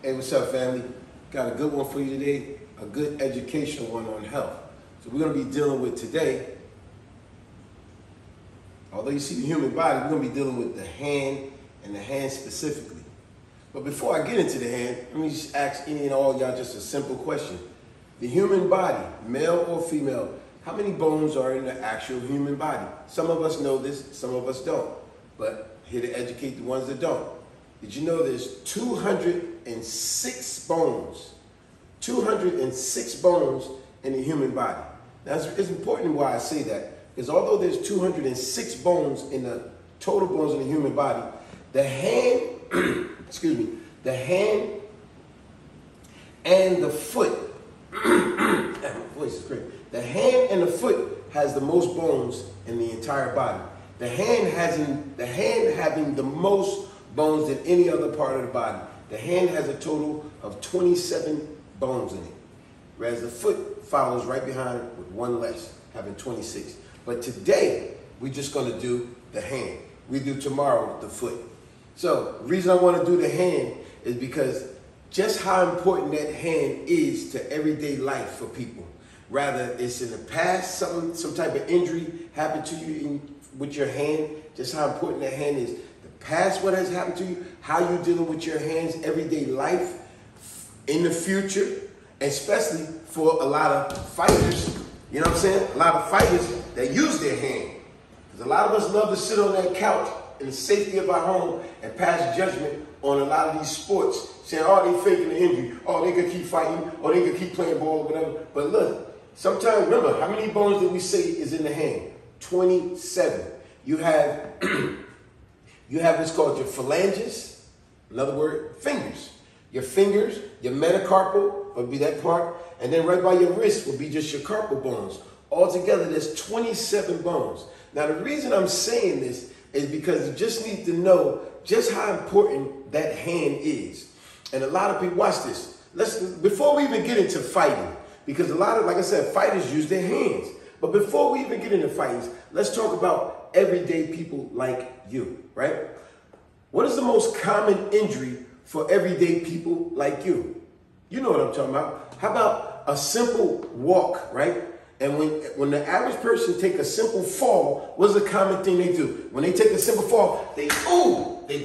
Hey, what's up, family? Got a good one for you today, a good educational one on health. So we're going to be dealing with today, although you see the human body, we're going to be dealing with the hand and the hand specifically. But before I get into the hand, let me just ask any and all y'all just a simple question. The human body, male or female, how many bones are in the actual human body? Some of us know this, some of us don't. But here to educate the ones that don't. Did you know there's 206 bones? 206 bones in the human body. Now, it's important why I say that, because although there's 206 bones in the total bones in the human body, the hand, excuse me, the hand and the foot, my voice is great. The hand and the foot has the most bones in the entire body. The hand having the most bones than any other part of the body. The hand has a total of 27 bones in it, whereas the foot follows right behind it with one less, having 26. But today, we're just going to do the hand. We do tomorrow the foot. So the reason I want to do the hand is because just how important that hand is to everyday life for people. Rather it's in the past, some type of injury happened to you with your hand, just how important that hand is. Past what has happened to you, how you're dealing with your hands, everyday life, in the future, especially for a lot of fighters, you know what I'm saying? A lot of fighters that use their hand. Because a lot of us love to sit on that couch in the safety of our home and pass judgment on a lot of these sports, saying, oh, they faking the injury, oh, they could keep fighting, or they could keep playing ball, or whatever. But look, sometimes, remember, how many bones did we say is in the hand? 27. You have what's called your phalanges, another word, fingers. Your fingers, your metacarpal would be that part, and then right by your wrist would be just your carpal bones. Altogether, there's 27 bones. Now, the reason I'm saying this is because you just need to know just how important that hand is. And a lot of people, watch this. Before we even get into fighting, because a lot of, like I said, fighters use their hands. But before we even get into fighting, let's talk about everyday people like you, right? What is the most common injury for everyday people like you? You know what I'm talking about. How about a simple walk, right? And when the average person take a simple fall, what's the common thing they do? When they take a simple fall, they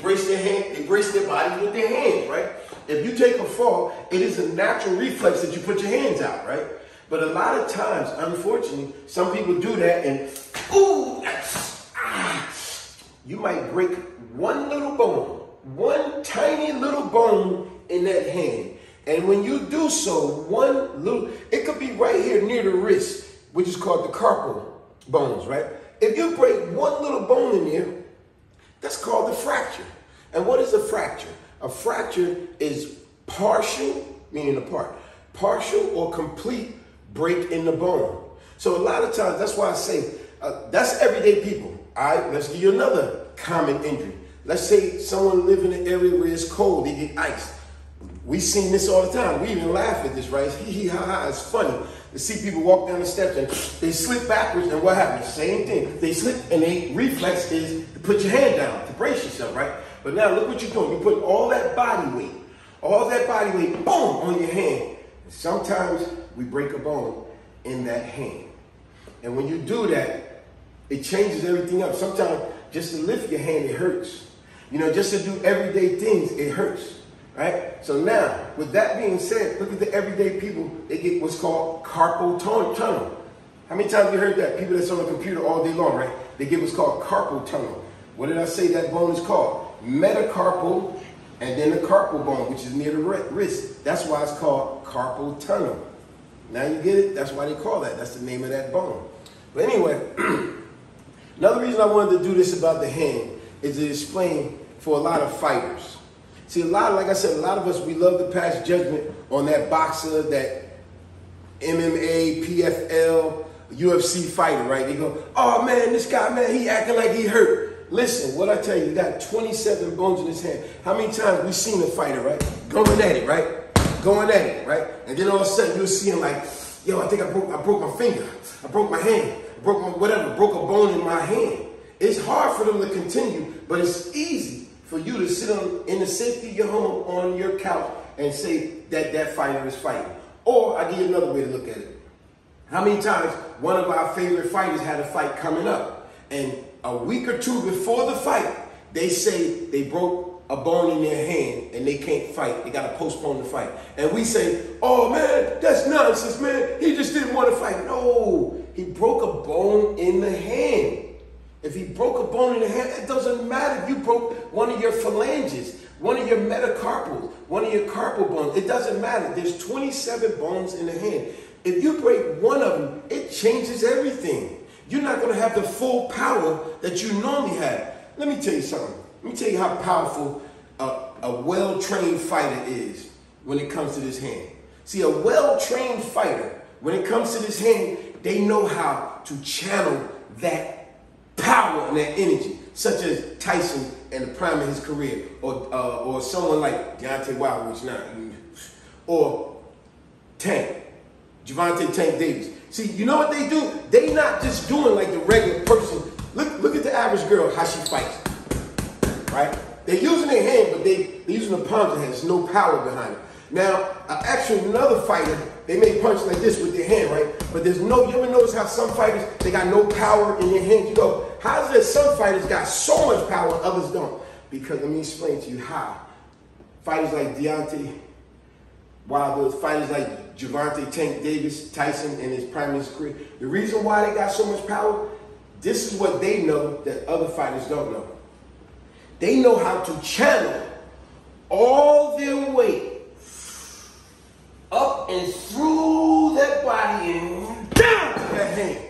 brace their hand, they brace their body with their hands, right? If you take a fall, it is a natural reflex that you put your hands out, right? But a lot of times, unfortunately, some people do that and you might break one little bone, one tiny little bone in that hand. And when you do so, it could be right here near the wrist, which is called the carpal bones, right? If you break one little bone in there, that's called a fracture. And what is a fracture? A fracture is partial, meaning a part, partial or complete break in the bone. So a lot of times, that's why I say, that's everyday people. All right, let's give you another common injury. Let's say someone live in an area where it's cold, they get iced. We've seen this all the time. We even laugh at this, right? Hee hee ha ha, it's funny to see people walk down the steps and they slip backwards, and what happens? Same thing. They slip and they reflex is to put your hand down, to brace yourself, right? But now look what you're doing. You put all that body weight, boom, on your hand. And sometimes we break a bone in that hand. And when you do that, it changes everything up. Sometimes just to lift your hand, it hurts. You know, just to do everyday things, it hurts, right? So now, with that being said, look at the everyday people, they get what's called carpal tunnel. How many times have you heard that? People that's on the computer all day long, right? They get what's called carpal tunnel. What did I say that bone is called? Metacarpal, and then the carpal bone, which is near the wrist. That's why it's called carpal tunnel. Now you get it? That's why they call that. That's the name of that bone. But anyway, another reason I wanted to do this about the hand is to explain for a lot of fighters. See, like I said, a lot of us, we love to pass judgment on that boxer, that MMA, PFL, UFC fighter, right? They go, oh man, this guy, man, he acting like he hurt. Listen, what I tell you, he got 27 bones in his hand. How many times we seen a fighter, right? Going at it, right? Going at it, right? And then all of a sudden you'll see him like, yo, I think I broke my finger. I broke my hand. I broke my whatever, broke a bone in my hand. It's hard for them to continue, but it's easy for you to sit in the safety of your home on your couch and say that that fighter is fighting. Or I give you another way to look at it. How many times one of our favorite fighters had a fight coming up, and a week or two before the fight, they say they broke a bone in their hand and they can't fight. They got to postpone the fight. And we say, oh man, that's nonsense, man. He just didn't want to fight. No, he broke a bone in the hand. If he broke a bone in the hand, it doesn't matter if you broke one of your phalanges, one of your metacarpals, one of your carpal bones. It doesn't matter. There's 27 bones in the hand. If you break one of them, it changes everything. You're not going to have the full power that you normally have. Let me tell you something. Let me tell you how powerful a well-trained fighter is when it comes to this hand. See, a well-trained fighter, when it comes to this hand, they know how to channel that power and that energy, such as Tyson in the prime of his career, or someone like Deontay Wilder, which not, or Tank, Gervonta Tank Davis. See, you know what they do? They not just doing like the regular person. Look at the average girl, how she fights, right? They're using their hand, but they're using the palms of their hand. There's no power behind it. Now, actually, another fighter, they may punch like this with their hand, right? But there's no, you ever notice how some fighters, they got no power in their hands? You go, how is it some fighters got so much power, others don't? Because let me explain to you how. Fighters like Deontay Wilder, fighters like Gervonta Tank Davis, Tyson in his prime of his career, the reason why they got so much power, this is what they know that other fighters don't know. They know how to channel all their weight up and through that body and down to that hand.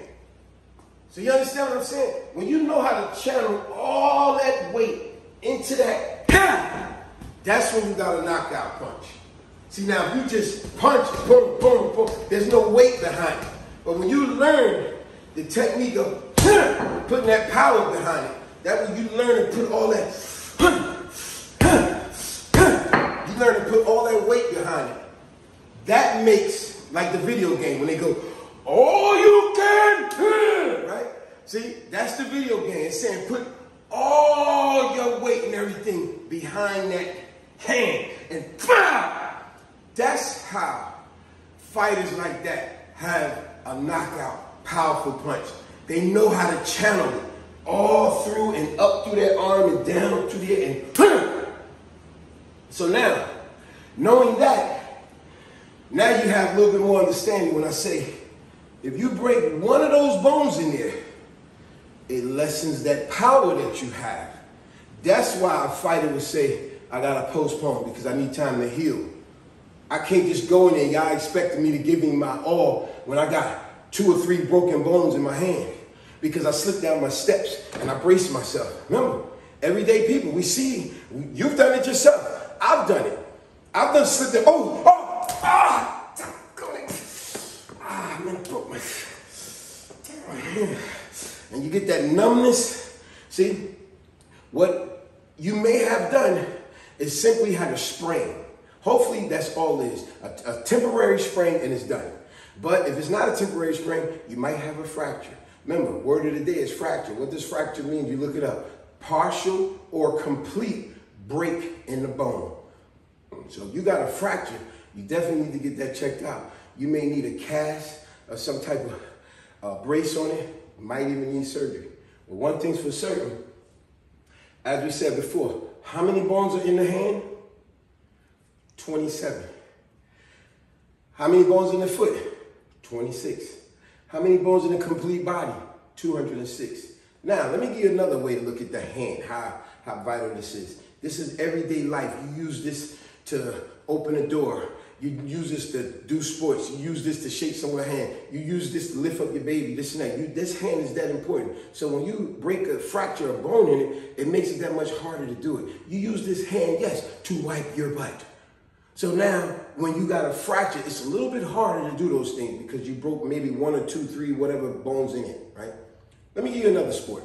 So you understand what I'm saying? When you know how to channel all that weight into that hand, that's when you got a knockout punch. See, now if you just punch, boom, boom, boom, there's no weight behind it. But when you learn the technique of putting that power behind it, that when you learn to put all that, you learn to put all that weight behind it. That makes, like the video game, when they go, all you can, right? See, that's the video game. It's saying put all your weight and everything behind that hand. And that's how fighters like that have a knockout, powerful punch. They know how to channel it all through and up through that arm and down through there and so now, knowing that, now you have a little bit more understanding when I say, if you break one of those bones in there, it lessens that power that you have. That's why a fighter would say, I gotta postpone because I need time to heal. I can't just go in there, y'all expecting me to give him my all when I got 2 or 3 broken bones in my hand. Because I slipped down my steps and I braced myself. Remember, everyday people, we see, you've done it yourself. I've done it. I've done slipped there. Man, I broke my hand. And you get that numbness. See, what you may have done is simply had a sprain. Hopefully that's all it is. A temporary sprain and it's done. But if it's not a temporary sprain, you might have a fracture. Remember, word of the day is fracture. What does fracture mean? You look it up. Partial or complete break in the bone. So if you got a fracture, you definitely need to get that checked out. You may need a cast or some type of brace on it. You might even need surgery. But one thing's for certain, as we said before, how many bones are in the hand? 27. How many bones in the foot? 26. How many bones in the complete body? 206. Now, let me give you another way to look at the hand, how vital this is. This is everyday life. You use this to open a door. You use this to do sports. You use this to shake someone's hand. You use this to lift up your baby, this and that. This hand is that important. So when you break a fracture, a bone in it, it makes it that much harder to do it. You use this hand, yes, to wipe your butt. So now, when you got a fracture, it's a little bit harder to do those things because you broke maybe 1 or 2, 3, whatever bones in it, right? Let me give you another sport.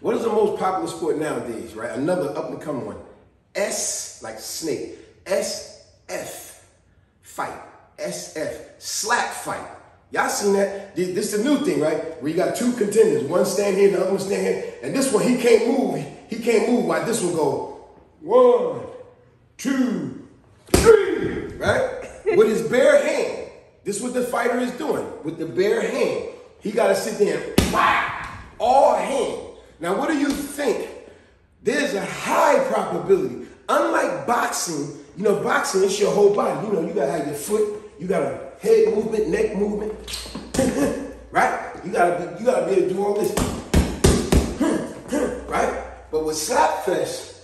What is the most popular sport nowadays, right? Another up-and-coming one. S, like snake. SF, fight. SF, slap fight. Y'all seen that? This is the new thing, right? Where you got 2 contenders. One stand here, the other one stand here. And this one, he can't move. He can't move while this one go 1, 2, With his bare hand, this is what the fighter is doing. With the bare hand, he got to sit there and all hand. Now, what do you think? There's a high probability. Unlike boxing, you know, boxing, it's your whole body. You know, you got to have your foot, you got a head movement, neck movement, right? You got to be able to do all this, right? But with Slapfest,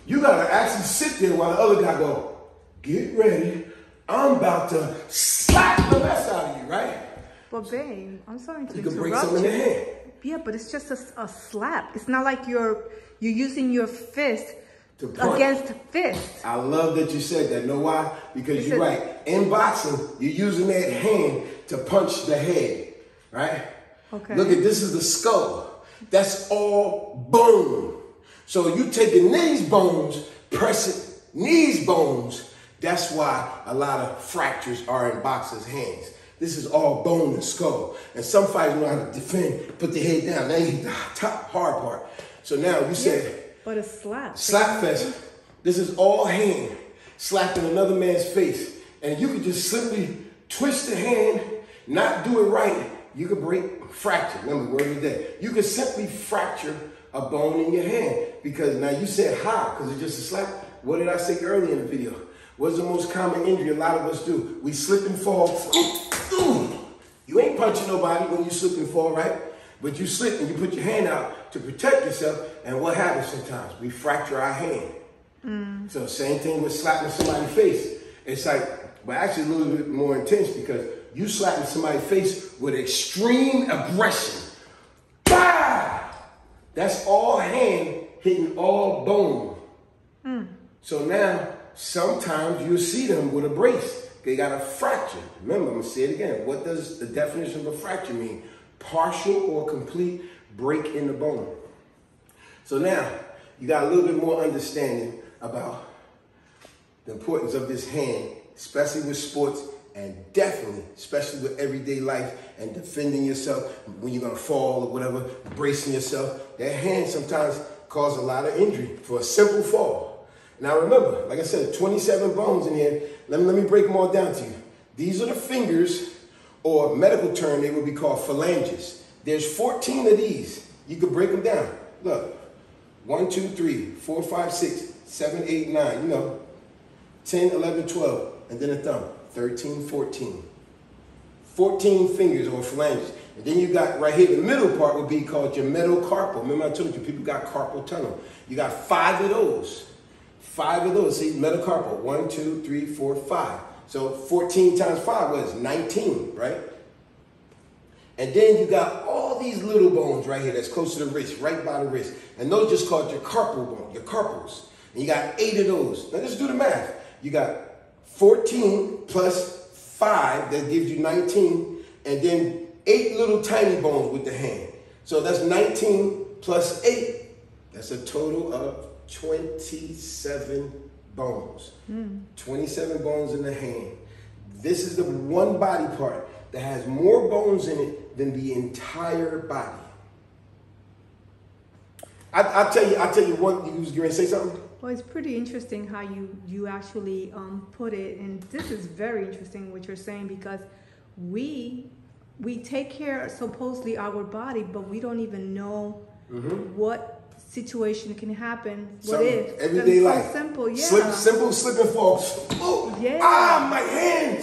you got to actually sit there while the other guy go, get ready. I'm about to slap the mess out of you, right? But babe, I'm sorry to You can interrupt break something in the hand. Yeah, but it's just a slap. It's not like you're using your fist To punch. against fist. I love that you said that. Know why? Because you're right. In boxing, you're using that hand to punch the head, right? Okay. Look at this is the skull. That's all bone. So you taking these bones, pressing these bones. That's why a lot of fractures are in boxers' hands. This is all bone and skull. And some fighters know how to defend, put their head down. Now you hit the top hard part. So now you said, but a slap. Slapfest, this is all hand slapping another man's face. And you could just simply twist the hand, not do it right. You could fracture. Remember, word of the day. You could simply fracture a bone in your hand. Because now you said how, because it's just a slap. What did I say earlier in the video? What's the most common injury a lot of us do? We slip and fall. You ain't punching nobody when you slip and fall, right? But you slip and you put your hand out to protect yourself. And what happens sometimes? We fracture our hand. So same thing with slapping somebody's face. It's like, but actually a little bit more intense because you slapping somebody's face with extreme aggression. Bah! That's all hand hitting all bone. So now, sometimes you'll see them with a brace. They got a fracture. Remember, I'm going to say it again. What does the definition of a fracture mean? Partial or complete break in the bone. So now, you got a little bit more understanding about the importance of this hand, especially with sports, and definitely, especially with everyday life and defending yourself when you're going to fall or whatever, bracing yourself. That hand sometimes causes a lot of injury for a simple fall. Now remember, like I said, 27 bones in here. Let me break them all down to you. These are the fingers, or medical term, they would be called phalanges. There's 14 of these. You could break them down. Look, 1, 2, 3, 4, 5, 6, 7, 8, 9, you know, 10, 11, 12, and then a thumb, 13, 14. 14 fingers or phalanges. And then you got right here, the middle part would be called your metacarpal. Remember I told you, people got carpal tunnel. You got 5 of those. 5 of those, see, metacarpal, 1, 2, 3, 4, 5. So 14 times 5 was 19, right? And then you got all these little bones right here that's close to the wrist, right by the wrist. And those just called your carpal bone, your carpals. And you got 8 of those. Now just do the math. You got 14 plus 5, that gives you 19. And then 8 little tiny bones with the hand. So that's 19 plus 8. That's a total of 27 bones. 27 bones in the hand. This is the one body part that has more bones in it than the entire body. I'll tell you what, you was going to say something? Well, it's pretty interesting how you actually put it, and this is very interesting what you're saying, because we take care of supposedly our body, but we don't even know what situation can happen. What if everyday life? So simple, yeah. Simple slip and fall. Oh, yeah. My hand.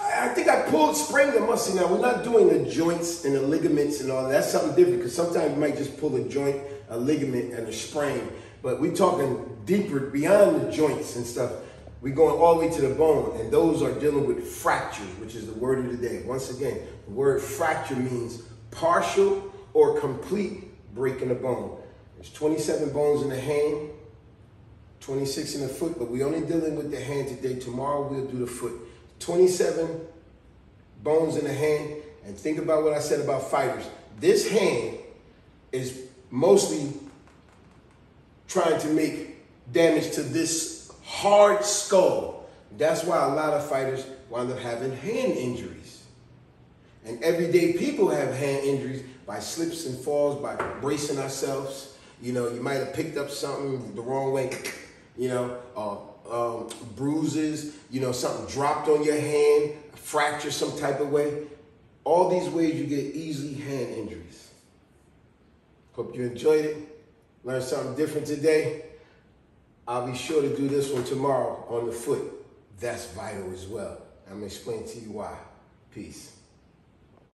I think I sprained the muscle. Now we're not doing the joints and the ligaments and all that. That's something different, because sometimes you might just pull a joint, a ligament, and a sprain. But we're talking deeper beyond the joints and stuff. We're going all the way to the bone, and those are dealing with fractures, which is the word of the day. Once again, the word fracture means partial or complete break in the bone. There's 27 bones in the hand, 26 in the foot, but we're only dealing with the hand today. Tomorrow we'll do the foot. 27 bones in the hand, and think about what I said about fighters. This hand is mostly trying to make damage to this hard skull. That's why a lot of fighters wind up having hand injuries. And everyday people have hand injuries by slips and falls, by bracing ourselves. You know, you might have picked up something the wrong way, you know, bruises, you know, something dropped on your hand, a fracture some type of way. All these ways you get easy hand injuries. Hope you enjoyed it. Learned something different today. I'll be sure to do this one tomorrow on the foot. That's vital as well. I'm going to explain to you why. Peace.